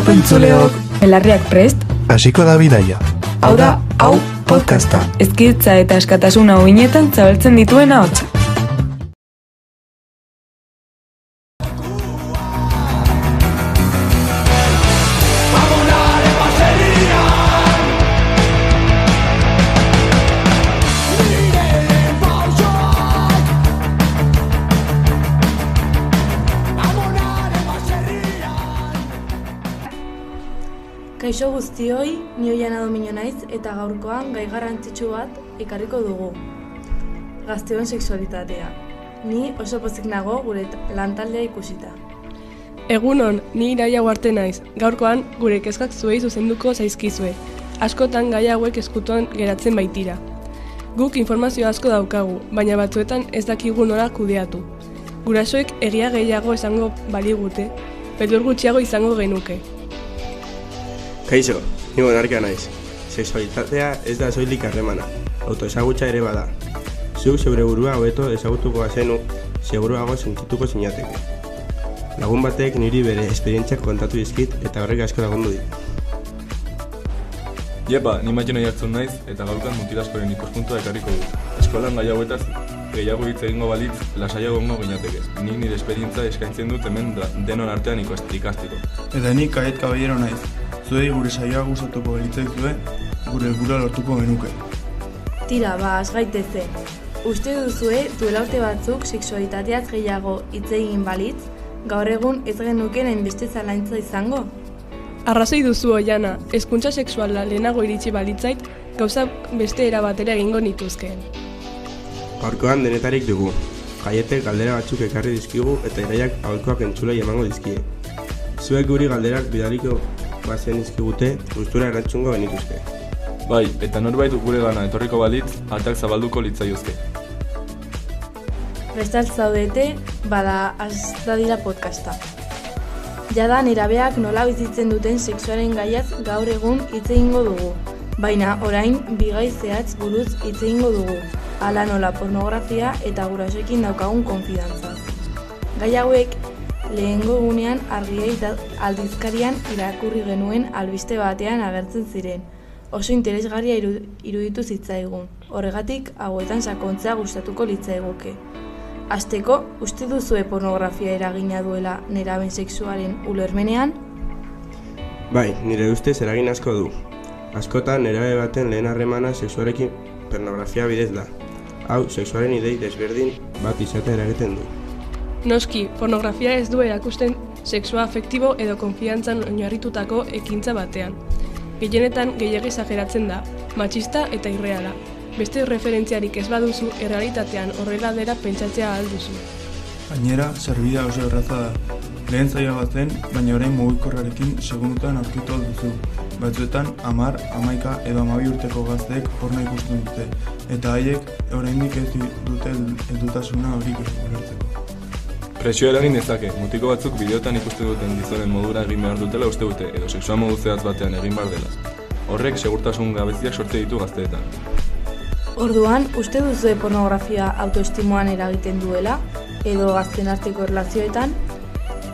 pentzuleok! Belarriak prest? Hasiko da bidaia. Hau da, hau podcasta. Ezkidetza eta askatasuna uinetan zabaltzen dituen ahotsa. Kaixo guztioi, ni Oiana Domino naiz eta gaurkoan gai garrantzitsu bat ekarriko dugu. Gazteon sexualitatea. Ni oso pozik nago gure lantaldea ikusita. Egunon, ni Iraia Uarte naiz. Gaurkoan gure kezkak zuei zuzenduko zaizkizue. Askotan gai hauek eskutuan geratzen baitira. Guk informazio asko daukagu, baina batzuetan ez dakigu nola kudeatu. Gurasoek egia gehiago esango baligute, beldur gutxiago izango genuke. Kaixo, ni Bonarka naiz. Sexualitatea ez da soilik harremana, autoezagutza ere bada. Zuk zeure burua hobeto ezagutuko bazenu, seguruago sentituko zinateke. Lagun batek niri bere esperientziak kontatu dizkit eta horrek asko lagundu dit. Jepa, ni Matxeno jartzen naiz eta gaurkan mutilaskoren ikuspuntua ekarriko dut. Eskolan gai hauetaz gehiago hitz egingo balitz, lasaiago egongo ginateke. Nik nire esperientza eskaintzen dut hemen denon artean ikastiko. Eta nik Kaet Caballero naiz. Zuei gure saioa gustatuko gelitzaizue, gure helburua lortuko genuke. Tira, has gaitezen. Uste duzue duela urte batzuk sexualitateaz gehiago hitz egin balitz, gaur egun ez genuken hainbeste zalantza izango? Arrazoi duzu Oiana, hezkuntza sexuala lehenago iritsi balitzait, gauza beste era batera egingo nituzkeen. Gaurkoan denetarik dugu. Jaietek galdera batzuk ekarri dizkigu eta Iraiak aholkuak entzulei emango dizkie. Zuek guri galderak bidaliko bazen izkigute, gustura erantzungo genituzke. Bai, eta norbait gure gana etorriko balitz, atak zabalduko litzaiozke. Prestalt zaudete, bada dira podcasta. Jada nerabeak nola bizitzen duten sexuaren gaiaz gaur egun hitz egingo dugu. Baina orain bigai zehatz buruz hitz egingo dugu. Hala nola pornografia eta gurasoekin daukagun konfidantzaz. Gai hauek lehengo egunean Argia aldizkarian irakurri genuen albiste batean agertzen ziren. Oso interesgarria iruditu zitzaigun. Horregatik hauetan sakontzea gustatuko litzaiguke. Hasteko, uste duzue pornografia eragina duela neraben sexuaren ulermenean? Bai, nire ustez eragin asko du. Askotan nerabe baten lehen harremana sexuarekin pornografia bidez da. Hau, sexuaren idei desberdin bat izatea eragiten du. Noski, pornografia ez du erakusten sexua afektibo edo konfiantzan oinarritutako ekintza batean. Gehienetan gehiegi exageratzen da, matxista eta irreala. Beste referentziarik ez baduzu, errealitatean horrela dela pentsatzea ahal duzu. Gainera, sarbidea oso erraza da. Lehen zaila bazen, baina orain mugikorrarekin segundutan aurkitu duzu. Batzuetan, 10, 11 edo 12 urteko gazteek porno ikusten dute, eta haiek oraindik ez dute heldutasuna hori ulertzeko. Presioa eragin dezake, mutiko batzuk bideotan ikusten duten gizonen modura egin behar dutela uste dute, edo sexua modu zehatz batean egin behar dela. Horrek segurtasun gabeziak sortze ditu gazteetan. Orduan, uste duzue pornografia autoestimoan eragiten duela, edo gazten arteko erlazioetan?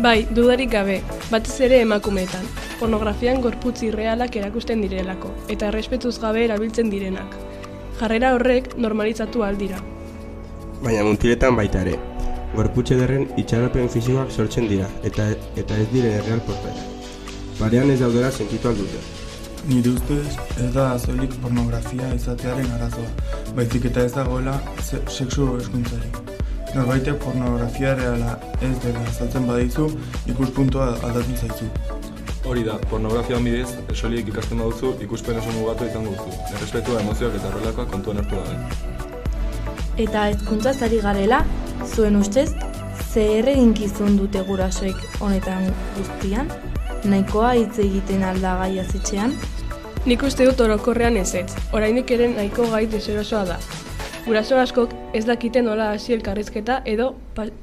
Bai, dudarik gabe, batez ere emakumeetan. Pornografian gorputz irrealak erakusten direlako, eta errespetuz gabe erabiltzen direnak. Jarrera horrek normalizatu ahal dira. Baina mutiletan baita ere. Gorputz ederren itxaropen fisikoak sortzen dira, eta ez diren erreal portaera. Parean ez daudela sentitu aldute. Nire ustez ez da soilik pornografia izatearen arazoa, baizik eta ez dagoela sexu hezkuntzari. Norbaitek pornografia reala ez dela azaltzen badizu, ikuspuntua aldatzen zaizu. Hori da, pornografian bidez, soilik ikasten baduzu, ikuspen oso mugatu izango duzu. Errespetua, emozioak eta horrelakoak kontuan hartu gabe. Eta hezkuntzaz ari garela, zuen ustez, zer eginkizun dute gurasoek honetan guztian? Nahikoa hitz egiten alda gaiaz etxean? Nik uste dut orokorrean ezetz, oraindik ere nahiko gai deserosoa da. Guraso askok ez dakiten nola hasi elkarrizketa edo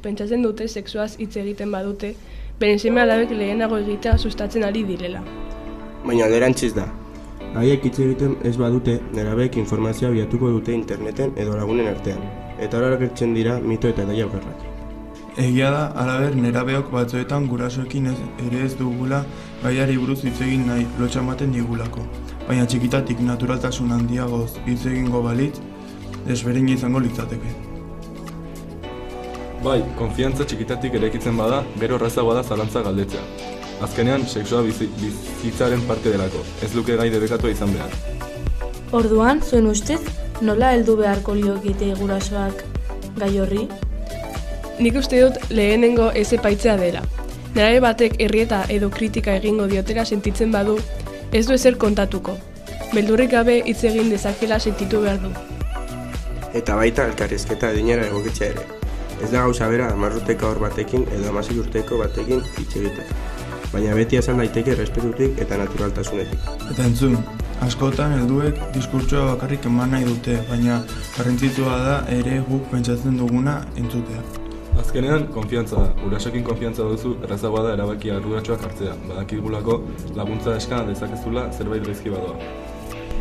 pentsatzen dute sexuaz hitz egiten badute, beren seme alabek lehenago egitea sustatzen ari direla. Baina alderantziz da. Haiek hitz egiten ez badute, nerabek informazioa bilatuko dute interneten edo lagunen artean. Eta horrela gertzen dira mito eta daia okerrak. Egia da, halaber, nerabeok batzuetan gurasoekin ere ez dugula gaiari buruz hitz egin nahi lotxa ematen digulako. Baina txikitatik naturaltasun handiagoz hitz egingo balitz, desberdina izango litzateke. Bai, konfiantza txikitatik eraikitzen bada, gero errazagoa da zalantza galdetzea. Azkenean, sexua bizitzaren parte delako, ez luke gai debekatua izan behar. Orduan, zuen ustez, nola heldu beharko liokete gurasoak gai horri? Nik uste dut lehenengo ez epaitzea dela. Nerabe batek errieta edo kritika egingo diotera sentitzen badu, ez du ezer kontatuko. Beldurrik gabe hitz egin dezakela sentitu behar du. Eta baita elkarrizketa adinera egokitzea ere. Ez da gauza bera 10 urteko haur batekin edo 16 urteko batekin hitz egitea. Baina beti esan daiteke errespetutik eta naturaltasunetik. Eta entzun, askotan helduek diskurtsoa bakarrik eman nahi dute, baina garrantzitsua da ere guk pentsatzen duguna entzutea. Azkenean, konfiantza da. Gurasoekin konfiantza duzu, errazagoa da erabaki arduratsuak hartzea. Badakigulako laguntza eska dezakezula zerbait gaizki badoa.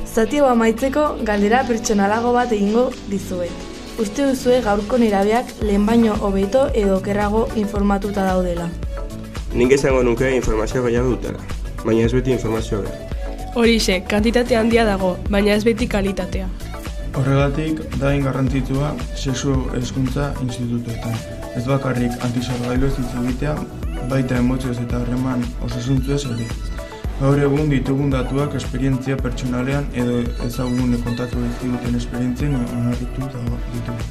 Zati hau amaitzeko galdera pertsonalago bat egingo dizuet. Uste duzue gaurko nerabeak lehen baino hobeto edo okerrago informatuta daudela? Nik esango nuke informazio gehiago dutela, baina ez beti informazio behar. Horixe, kantitate handia dago, baina ez beti kalitatea. Horregatik, da garrantzitsua sexu hezkuntza institutuetan. Ez bakarrik antisorgailu ez hitz egitea, baita emozioz eta harreman osasuntzuez ere. Gaur egun ditugun datuak esperientzia pertsonalean edo ezagun kontatu ez diguten esperientzien onarritu ditugu.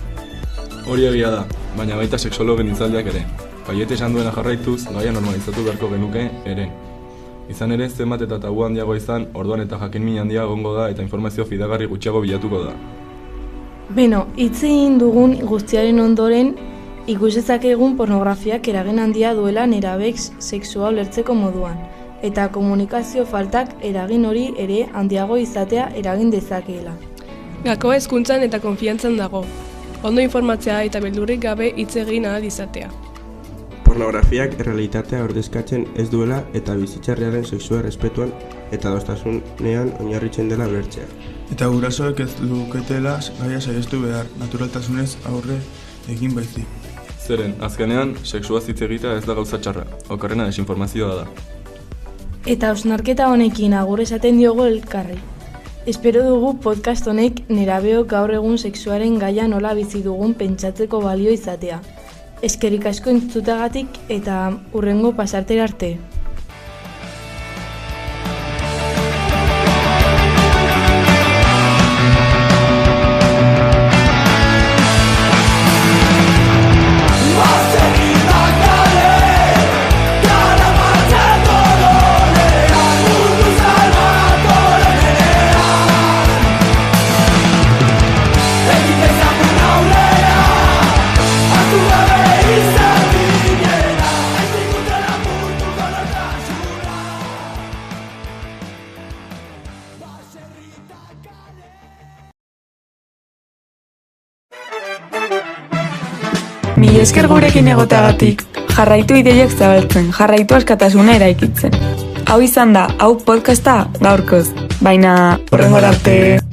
Hori egia da, baina baita sexologen hitzaldiak ere. Paiete esan duena jarraituz, gaia normalizatu beharko genuke ere. Izan ere, zenbat eta tabu handiago izan, orduan eta jakinmin handia egongo da eta informazio fidagarri gutxiago bilatuko da. Beno, hitz egin dugun guztiaren ondoren, ikus dezakegun pornografiak eragin handia duela nerabek sexua ulertzeko moduan, eta komunikazio faltak eragin hori ere handiago izatea eragin dezakeela. Gakoa hezkuntzan eta konfiantzan dago. Ondo informatzea eta beldurrik gabe hitz egin ahal izatea. Pornografiak errealitatea ordezkatzen ez duela eta bizitzarrearen sexua errespetuan eta adostasunean oinarritzen dela ulertzea. Eta gurasoek ez luketela gaia saihestu behar, naturaltasunez aurre egin baizik. Zeren, azkenean, sexua hitz egitea ez da gauza txarra, okerrena desinformazioa da. Eta hausnarketa honekin agur esaten diogu elkarri. Espero dugu podcast honek nerabeok gaur egun sexuaren gaia nola bizi dugun pentsatzeko balio izatea. Eskerrik asko entzutagatik eta hurrengo pasartera arte. Mila esker gurekin egoteagatik, jarraitu ideiak zabaltzen, jarraitu askatasuna eraikitzen. Hau izan da, hau podcasta gaurkoz, baina hurrengora arte.